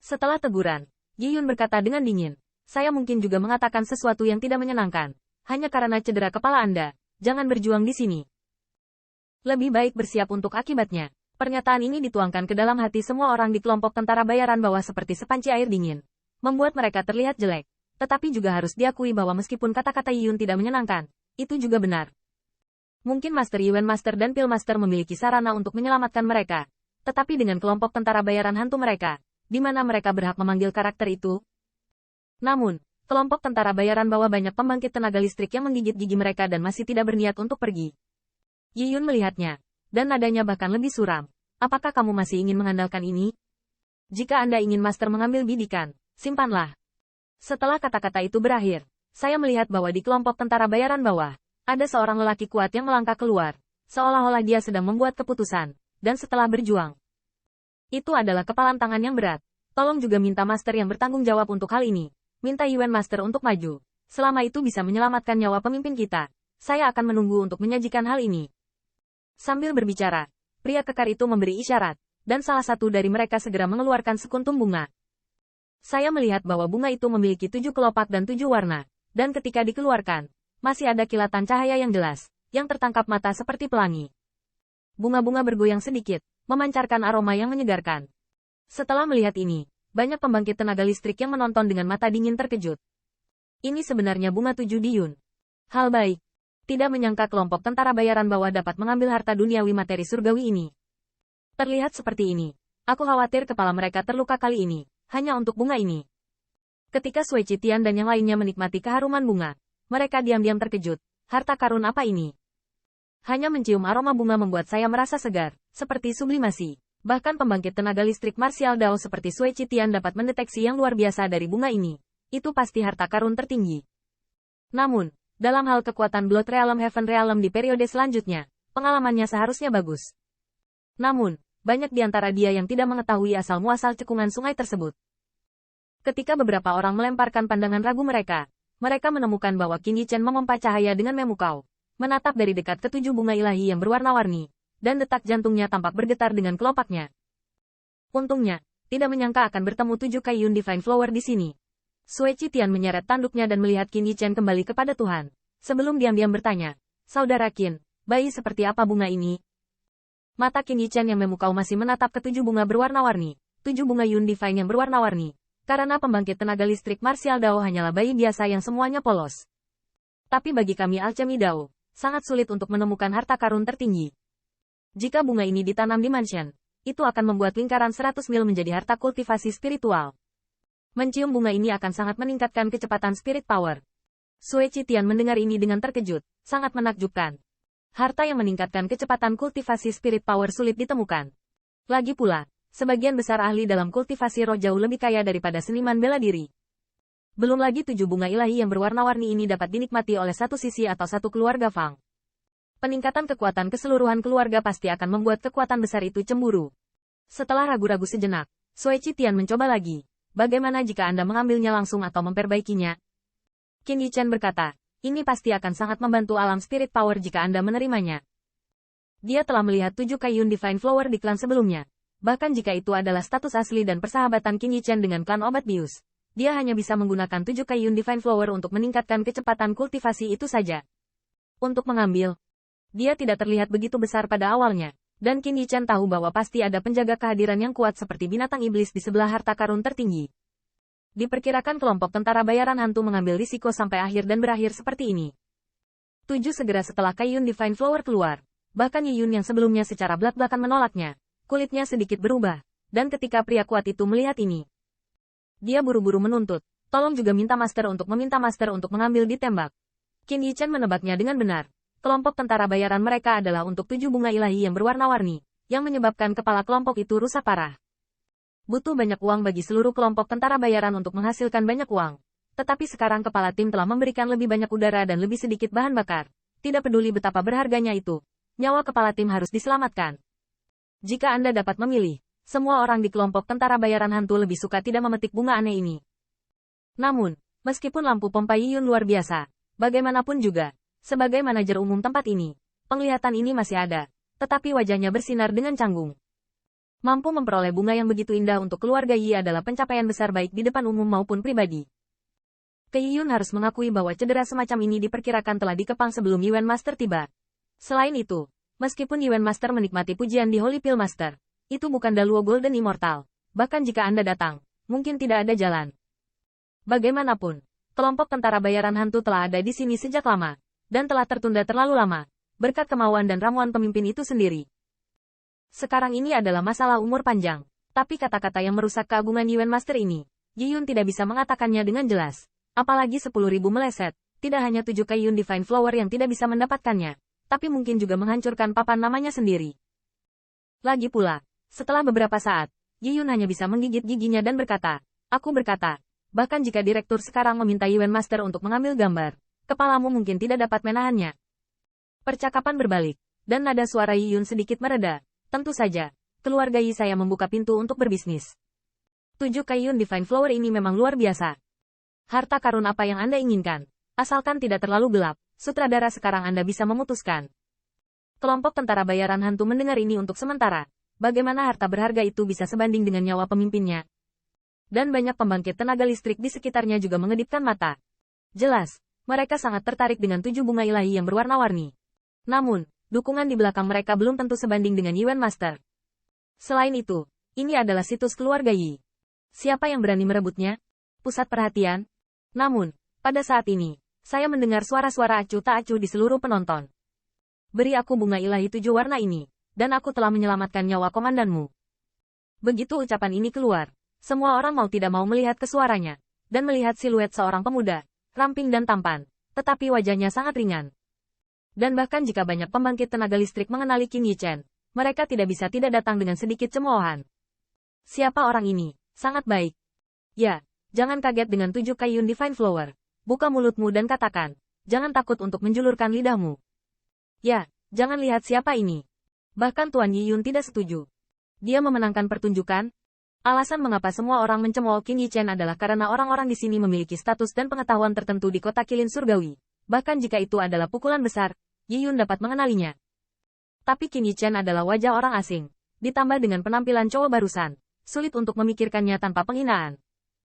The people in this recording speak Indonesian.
Setelah teguran, Yi Yun berkata dengan dingin, saya mungkin juga mengatakan sesuatu yang tidak menyenangkan. Hanya karena cedera kepala Anda, jangan berjuang di sini. Lebih baik bersiap untuk akibatnya. Pernyataan ini dituangkan ke dalam hati semua orang di kelompok tentara bayaran bawah seperti sepanci air dingin. Membuat mereka terlihat jelek. Tetapi juga harus diakui bahwa meskipun kata-kata Yi Yun tidak menyenangkan, itu juga benar. Mungkin Master Yuan Master dan Pil Master memiliki sarana untuk menyelamatkan mereka. Tetapi dengan kelompok tentara bayaran hantu mereka, di mana mereka berhak memanggil karakter itu? Namun, kelompok tentara bayaran bawah banyak pembangkit tenaga listrik yang menggigit gigi mereka dan masih tidak berniat untuk pergi. Yi Yun melihatnya, dan nadanya bahkan lebih suram. Apakah kamu masih ingin mengandalkan ini? Jika Anda ingin Master mengambil bidikan, simpanlah. Setelah kata-kata itu berakhir, saya melihat bahwa di kelompok tentara bayaran bawah, ada seorang lelaki kuat yang melangkah keluar, seolah-olah dia sedang membuat keputusan, dan setelah berjuang. Itu adalah kepalan tangan yang berat. Tolong juga minta Master yang bertanggung jawab untuk hal ini. Minta Yuan Master untuk maju. Selama itu bisa menyelamatkan nyawa pemimpin kita, saya akan menunggu untuk menyajikan hal ini. Sambil berbicara, pria kekar itu memberi isyarat, dan salah satu dari mereka segera mengeluarkan sekuntum bunga. Saya melihat bahwa bunga itu memiliki 7 kelopak dan 7 warna, dan ketika dikeluarkan, masih ada kilatan cahaya yang jelas, yang tertangkap mata seperti pelangi. Bunga-bunga bergoyang sedikit, memancarkan aroma yang menyegarkan. Setelah melihat ini, banyak pembangkit tenaga listrik yang menonton dengan mata dingin terkejut. Ini sebenarnya bunga 7 Diyun. Hal baik. Tidak menyangka kelompok tentara bayaran bawah dapat mengambil harta duniawi materi surgawi ini. Terlihat seperti ini. Aku khawatir kepala mereka terluka kali ini, hanya untuk bunga ini. Ketika Sui Chitian dan yang lainnya menikmati keharuman bunga, mereka diam-diam terkejut. Harta karun apa ini? Hanya mencium aroma bunga membuat saya merasa segar, seperti sublimasi. Bahkan pembangkit tenaga listrik martial Dao seperti Sui Chitian dapat mendeteksi yang luar biasa dari bunga ini. Itu pasti harta karun tertinggi. Namun, dalam hal kekuatan Blood Realm Heaven Realm di periode selanjutnya, pengalamannya seharusnya bagus. Namun, banyak di antara dia yang tidak mengetahui asal-muasal cekungan sungai tersebut. Ketika beberapa orang melemparkan pandangan ragu mereka menemukan bahwa Qin Yichen memompa cahaya dengan memukau, menatap dari dekat ketujuh bunga ilahi yang berwarna-warni, dan detak jantungnya tampak bergetar dengan kelopaknya. Untungnya, tidak menyangka akan bertemu 7 Kaiyun Divine Flower di sini. Sui Chitian menyeret tanduknya dan melihat Qin Yichen kembali kepada Tuhan. Sebelum diam-diam bertanya, Saudara Qin, bayi seperti apa bunga ini? Mata Qin Yichen yang memukau masih menatap ketujuh bunga berwarna-warni, 7 bunga Yun Divine yang berwarna-warni. Karena pembangkit tenaga listrik martial Dao hanyalah bayi biasa yang semuanya polos. Tapi bagi kami alchemy Dao, sangat sulit untuk menemukan harta karun tertinggi. Jika bunga ini ditanam di mansion, itu akan membuat lingkaran 100 mil menjadi harta kultivasi spiritual. Mencium bunga ini akan sangat meningkatkan kecepatan spirit power. Sui Chitian mendengar ini dengan terkejut, sangat menakjubkan. Harta yang meningkatkan kecepatan kultivasi spirit power sulit ditemukan. Lagi pula, sebagian besar ahli dalam kultivasi roh jauh lebih kaya daripada seniman bela diri. Belum lagi 7 bunga ilahi yang berwarna-warni ini dapat dinikmati oleh satu sisi atau satu keluarga Fang. Peningkatan kekuatan keseluruhan keluarga pasti akan membuat kekuatan besar itu cemburu. Setelah ragu-ragu sejenak, Sui Chitian mencoba lagi. Bagaimana jika Anda mengambilnya langsung atau memperbaikinya? Qin Yichen berkata, ini pasti akan sangat membantu alam spirit power jika Anda menerimanya. Dia telah melihat 7 Kaiyun Divine Flower di klan sebelumnya. Bahkan jika itu adalah status asli dan persahabatan Qin Yichen dengan klan obat bius, dia hanya bisa menggunakan 7 Kaiyun Divine Flower untuk meningkatkan kecepatan kultivasi itu saja. Untuk mengambil, dia tidak terlihat begitu besar pada awalnya, dan Qin Yichen tahu bahwa pasti ada penjaga kehadiran yang kuat seperti binatang iblis di sebelah harta karun tertinggi. Diperkirakan kelompok tentara bayaran hantu mengambil risiko sampai akhir dan berakhir seperti ini. 7 segera setelah Kaiyun Divine Flower keluar, bahkan Yi Yun yang sebelumnya secara belak-belakan menolaknya, kulitnya sedikit berubah, dan ketika pria kuat itu melihat ini, dia buru-buru menuntut, tolong juga minta Master untuk meminta Master untuk mengambil ditembak. Qin Yichen menebaknya dengan benar. Kelompok tentara bayaran mereka adalah untuk 7 bunga ilahi yang berwarna-warni, yang menyebabkan kepala kelompok itu rusak parah. Butuh banyak uang bagi seluruh kelompok tentara bayaran untuk menghasilkan banyak uang. Tetapi sekarang kepala tim telah memberikan lebih banyak udara dan lebih sedikit bahan bakar. Tidak peduli betapa berharganya itu, nyawa kepala tim harus diselamatkan. Jika Anda dapat memilih, semua orang di kelompok tentara bayaran hantu lebih suka tidak memetik bunga aneh ini. Namun, meskipun lampu pompa Yi Yun luar biasa, bagaimanapun juga, sebagai manajer umum tempat ini, penglihatan ini masih ada, tetapi wajahnya bersinar dengan canggung. Mampu memperoleh bunga yang begitu indah untuk keluarga Yi adalah pencapaian besar baik di depan umum maupun pribadi. Yun harus mengakui bahwa cedera semacam ini diperkirakan telah dikepang sebelum Yuan Master tiba. Selain itu, meskipun Yuan Master menikmati pujian di Holy Pill Master, itu bukan Daluo Golden Immortal. Bahkan jika Anda datang, mungkin tidak ada jalan. Bagaimanapun, kelompok tentara bayaran hantu telah ada di sini sejak lama, dan telah tertunda terlalu lama, berkat kemauan dan ramuan pemimpin itu sendiri. Sekarang ini adalah masalah umur panjang, tapi kata-kata yang merusak keagungan Yuan Master ini, Yun tidak bisa mengatakannya dengan jelas. Apalagi 10.000 meleset, tidak hanya 7 Kaiyun Divine Flower yang tidak bisa mendapatkannya, tapi mungkin juga menghancurkan papan namanya sendiri. Lagi pula, setelah beberapa saat, Yun hanya bisa menggigit giginya dan berkata, aku berkata, bahkan jika direktur sekarang meminta Yuan Master untuk mengambil gambar, kepalamu mungkin tidak dapat menahannya. Percakapan berbalik, dan nada suara Yun sedikit mereda. Tentu saja, keluarga Yi saya membuka pintu untuk berbisnis. 7 Kaiyun Divine Flower ini memang luar biasa. Harta karun apa yang Anda inginkan? Asalkan tidak terlalu gelap, sutradara sekarang Anda bisa memutuskan. Kelompok tentara bayaran hantu mendengar ini untuk sementara. Bagaimana harta berharga itu bisa sebanding dengan nyawa pemimpinnya? Dan banyak pembangkit tenaga listrik di sekitarnya juga mengedipkan mata. Jelas, mereka sangat tertarik dengan 7 bunga ilahi yang berwarna-warni. Namun, dukungan di belakang mereka belum tentu sebanding dengan Yuan Master. Selain itu, ini adalah situs keluarga Yi. Siapa yang berani merebutnya? Pusat perhatian. Namun, pada saat ini, saya mendengar suara-suara acuh tak acuh di seluruh penonton. Beri aku bunga ilahi 7 warna ini, dan aku telah menyelamatkan nyawa komandanmu. Begitu ucapan ini keluar, semua orang mau tidak mau melihat ke suaranya, dan melihat siluet seorang pemuda, ramping dan tampan, tetapi wajahnya sangat ringan. Dan bahkan jika banyak pembangkit tenaga listrik mengenali Qin Yichen, mereka tidak bisa tidak datang dengan sedikit cemoohan. Siapa orang ini? Sangat baik. Ya, jangan kaget dengan 7 Kaiyun Divine Flower. Buka mulutmu dan katakan, jangan takut untuk menjulurkan lidahmu. Ya, jangan lihat siapa ini. Bahkan Tuan Yiyun tidak setuju. Dia memenangkan pertunjukan. Alasan mengapa semua orang mencemooh Qin Yichen adalah karena orang-orang di sini memiliki status dan pengetahuan tertentu di kota kilin surgawi. Bahkan jika itu adalah pukulan besar, Yiyun dapat mengenalinya. Tapi Qin Yichen adalah wajah orang asing. Ditambah dengan penampilan cowok barusan, sulit untuk memikirkannya tanpa penghinaan.